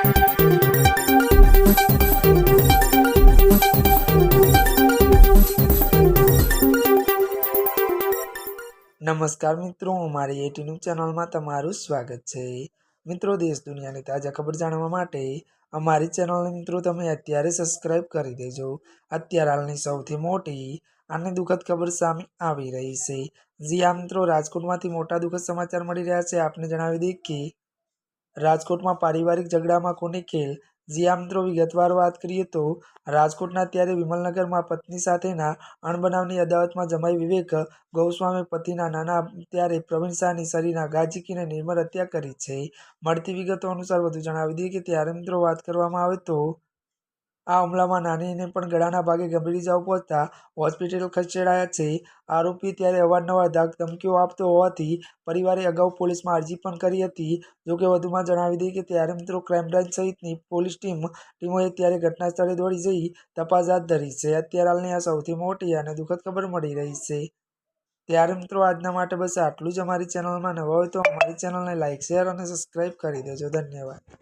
નમસ્કાર મિત્રો, અમારી યુટ્યુબ ચેનલમાં તમારું સ્વાગત છે। મિત્રો, દેશ દુનિયાની તાજા ખબર જાણવા માટે અમારી ચેનલને મિત્રો તમે અત્યારે સબસ્ક્રાઇબ કરી દેજો। અત્યારે હાલની સૌથી મોટી અને દુઃખદ ખબર સામે આવી રહી છે। જી હા મિત્રો, રાજકોટમાંથી મોટા દુઃખદ સમાચાર મળી રહ્યા છે। આપને જણાવી દઈએ કે રાજકોટમાં પારિવારિક ઝઘડામાં કોની ખેલ। જી હા મિત્રો, વિગતવાર વાત કરીએ તો રાજકોટના ત્યારે વિમલનગરમાં પત્ની સાથેના અણબનાવની અદાવતમાં જમાઈ વિવેક ગોસ્વામી પતિના નાના ત્યારે પ્રવીણ શાહની શરીરના ઘા ઝીંકીને નિર્મમ હત્યા કરી છે। મળતી વિગતો અનુસાર વધુ જણાવી દઈએ કે ત્યારે મિત્રો વાત કરવામાં આવે તો આ હુમલામાં નાનીને પણ ગળાના ભાગે ગંભીર ઇજાઓ પહોંચતા હોસ્પિટલ ખસેડાયા છે। આરોપી ત્યારે અવારનવાર ધાક ધમકીઓ આપતો હોવાથી પરિવારે અગાઉ પોલીસમાં અરજી પણ કરી હતી। જોકે વધુમાં જણાવી દઈએ કે ત્યારે મિત્રો ક્રાઇમ બ્રાન્ચ સહિતની પોલીસ ટીમોએ ત્યારે ઘટના સ્થળે દોડી જઈ તપાસ હાથ ધરી છે। અત્યારે હાલની આ સૌથી મોટી અને દુઃખદ ખબર મળી રહી છે। ત્યારે મિત્રો આજના માટે બસ આટલું જ। અમારી ચેનલમાં નવા હોય તો અમારી ચેનલને લાઇક, શેર અને સબસ્ક્રાઇબ કરી દેજો। ધન્યવાદ।